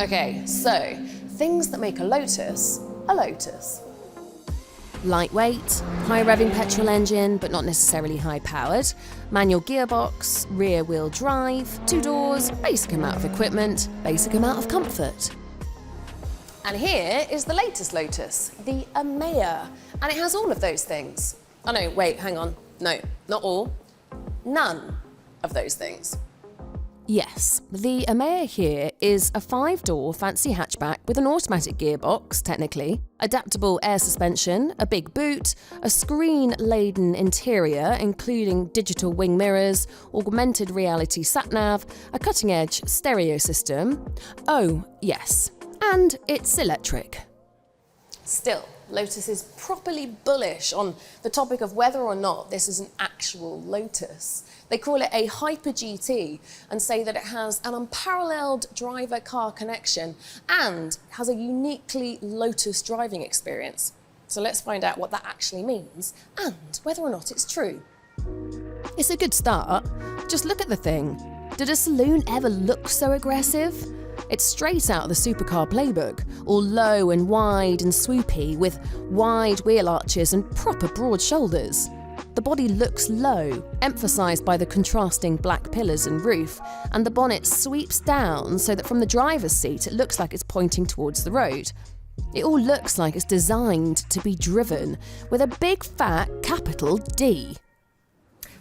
Okay, so things that make a Lotus a Lotus. Lightweight, high-revving petrol engine, but not necessarily high-powered, manual gearbox, rear-wheel drive, 2 doors, basic amount of equipment, basic amount of comfort. And here is the latest Lotus, the Emeya, and it has all of those things. Oh no, wait, hang on. No, not all. None of those things. Yes, the Emeya here is a 5-door fancy hatchback with an automatic gearbox, technically, adaptable air suspension, a big boot, a screen-laden interior including digital wing mirrors, augmented reality sat-nav, a cutting-edge stereo system. Oh, yes, and it's electric. Still, Lotus is properly bullish on the topic of whether or not this is an actual Lotus. They call it a Hyper GT and say that it has an unparalleled driver-car connection and has a uniquely Lotus driving experience. So let's find out what that actually means and whether or not it's true. It's a good start. Just look at the thing. Did a saloon ever look so aggressive? It's straight out of the supercar playbook, all low and wide and swoopy, with wide wheel arches and proper broad shoulders. The body looks low, emphasised by the contrasting black pillars and roof, and the bonnet sweeps down so that from the driver's seat it looks like it's pointing towards the road. It all looks like it's designed to be driven, with a big fat capital D.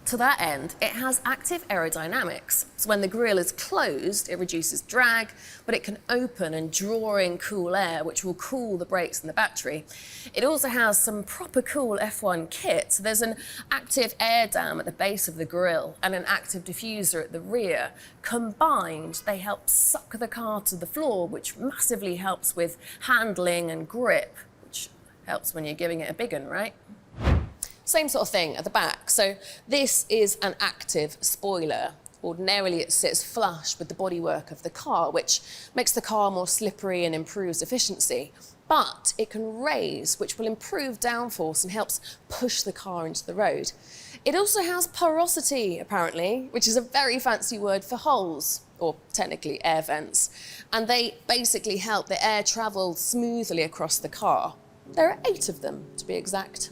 To that end, it has active aerodynamics. So when the grille is closed, it reduces drag, but it can open and draw in cool air, which will cool the brakes and the battery. It also has some proper cool F1 kit. So there's an active air dam at the base of the grille and an active diffuser at the rear. Combined, they help suck the car to the floor, which massively helps with handling and grip, which helps when you're giving it a big one, right? Same sort of thing at the back. So this is an active spoiler. Ordinarily it sits flush with the bodywork of the car, which makes the car more slippery and improves efficiency. But it can raise, which will improve downforce and helps push the car into the road. It also has porosity, apparently, which is a very fancy word for holes, or technically air vents. And they basically help the air travel smoothly across the car. There are 8 of them, to be exact.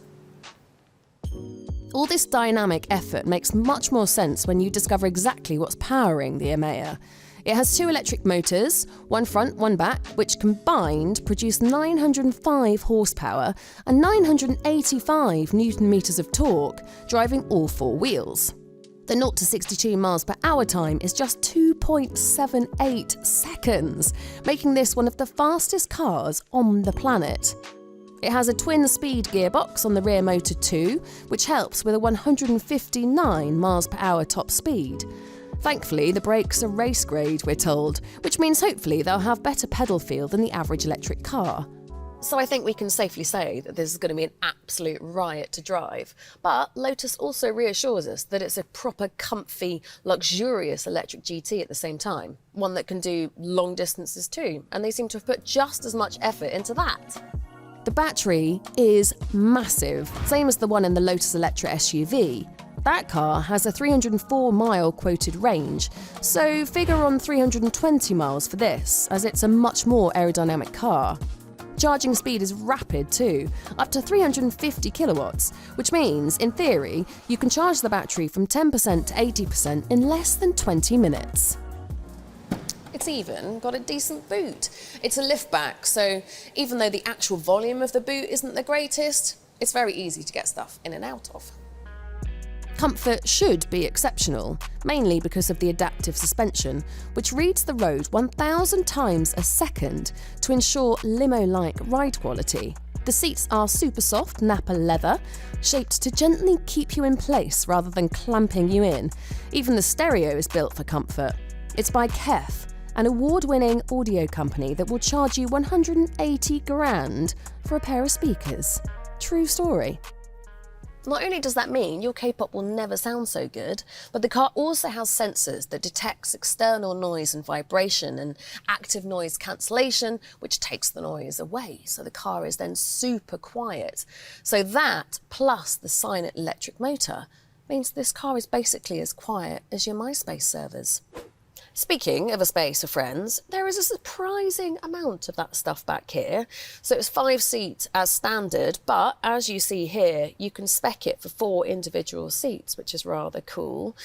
All this dynamic effort makes much more sense when you discover exactly what's powering the Emeya. It has 2 electric motors, one front, one back, which combined produce 905 horsepower and 985 newton-meters of torque, driving all 4 wheels. The 0 to 62 miles per hour time is just 2.78 seconds, making this one of the fastest cars on the planet. It has a twin-speed gearbox on the rear motor too, which helps with a 159 miles per hour top speed. Thankfully, the brakes are race grade, we're told, which means hopefully they'll have better pedal feel than the average electric car. So I think we can safely say that this is going to be an absolute riot to drive. But Lotus also reassures us that it's a proper, comfy, luxurious electric GT at the same time. One that can do long distances too, and they seem to have put just as much effort into that. The battery is massive, same as the one in the Lotus Electra SUV. That car has a 304-mile quoted range, so figure on 320 miles for this, as it's a much more aerodynamic car. Charging speed is rapid too, up to 350 kilowatts, which means, in theory, you can charge the battery from 10% to 80% in less than 20 minutes. It's even got a decent boot. It's a liftback, so even though the actual volume of the boot isn't the greatest, it's very easy to get stuff in and out of. Comfort should be exceptional, mainly because of the adaptive suspension, which reads the road 1,000 times a second to ensure limo-like ride quality. The seats are super soft Nappa leather, shaped to gently keep you in place rather than clamping you in. Even the stereo is built for comfort. It's by Kef, an award-winning audio company that will charge you 180 grand for a pair of speakers. True story. Not only does that mean your K-pop will never sound so good, but the car also has sensors that detects external noise and vibration and active noise cancellation, which takes the noise away. So the car is then super quiet. So that, plus the silent electric motor, means this car is basically as quiet as your MySpace servers. Speaking of a space for friends, there is a surprising amount of that stuff back here. So it's 5 seats as standard, but as you see here, you can spec it for 4 individual seats, which is rather cool.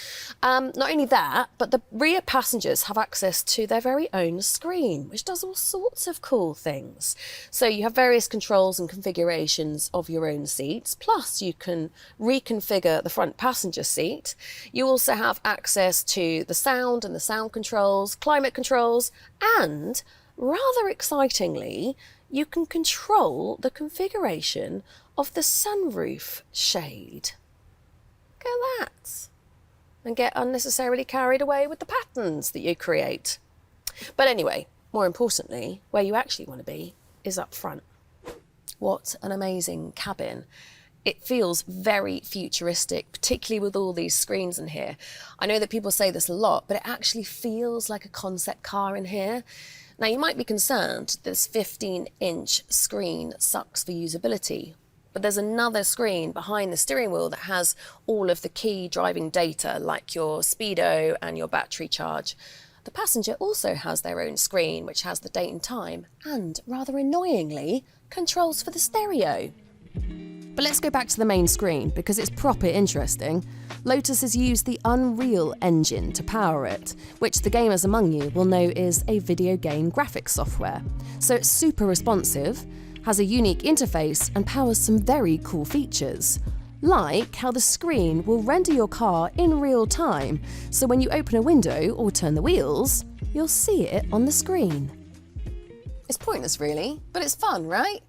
Not only that, but the rear passengers have access to their very own screen, which does all sorts of cool things. So you have various controls and configurations of your own seats, plus you can reconfigure the front passenger seat. You also have access to the sound and the sound controls, climate controls, and rather excitingly, you can control the configuration of the sunroof shade. Look at that. And get unnecessarily carried away with the patterns that you create. But anyway, more importantly, where you actually want to be is up front. What an amazing cabin. It feels very futuristic, particularly with all these screens in here. I know that people say this a lot, but it actually feels like a concept car in here. Now, you might be concerned this 15-inch screen sucks for usability, but there's another screen behind the steering wheel that has all of the key driving data, like your speedo and your battery charge. The passenger also has their own screen, which has the date and time, and rather annoyingly, controls for the stereo. But let's go back to the main screen because it's proper interesting. Lotus has used the Unreal Engine to power it, which the gamers among you will know is a video game graphics software. So it's super responsive, has a unique interface and powers some very cool features. Like how the screen will render your car in real time, so when you open a window or turn the wheels, you'll see it on the screen. It's pointless really, but it's fun, right?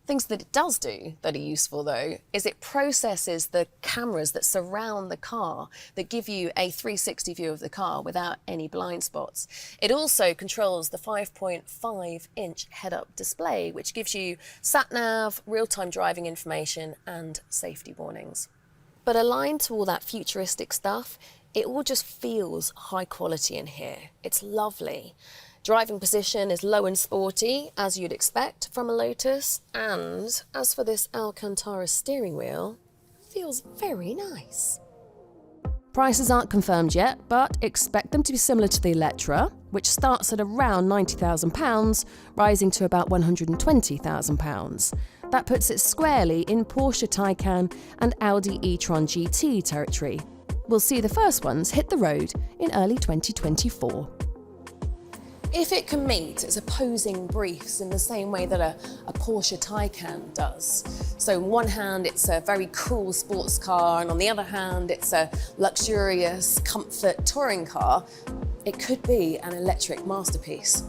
Things that it does do that are useful though is it processes the cameras that surround the car that give you a 360 view of the car without any blind spots. It also controls the 5.5-inch head-up display, which gives you sat-nav, real-time driving information and safety warnings. But aligned to all that futuristic stuff, it all just feels high quality in here. It's lovely. Driving position is low and sporty, as you'd expect from a Lotus, and as for this Alcantara steering wheel, feels very nice. Prices aren't confirmed yet, but expect them to be similar to the Electra, which starts at around £90,000, rising to about £120,000. That puts it squarely in Porsche Taycan and Audi e-tron GT territory. We'll see the first ones hit the road in early 2024. If it can meet its opposing briefs in the same way that a Porsche Taycan does. So on one hand, it's a very cool sports car, and on the other hand, it's a luxurious comfort touring car, it could be an electric masterpiece.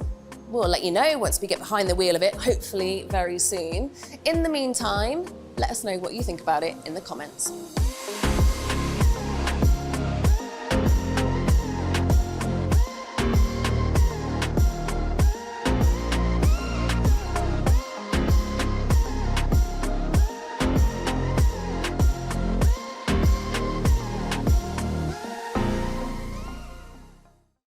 We'll let you know once we get behind the wheel of it, hopefully very soon. In the meantime, let us know what you think about it in the comments.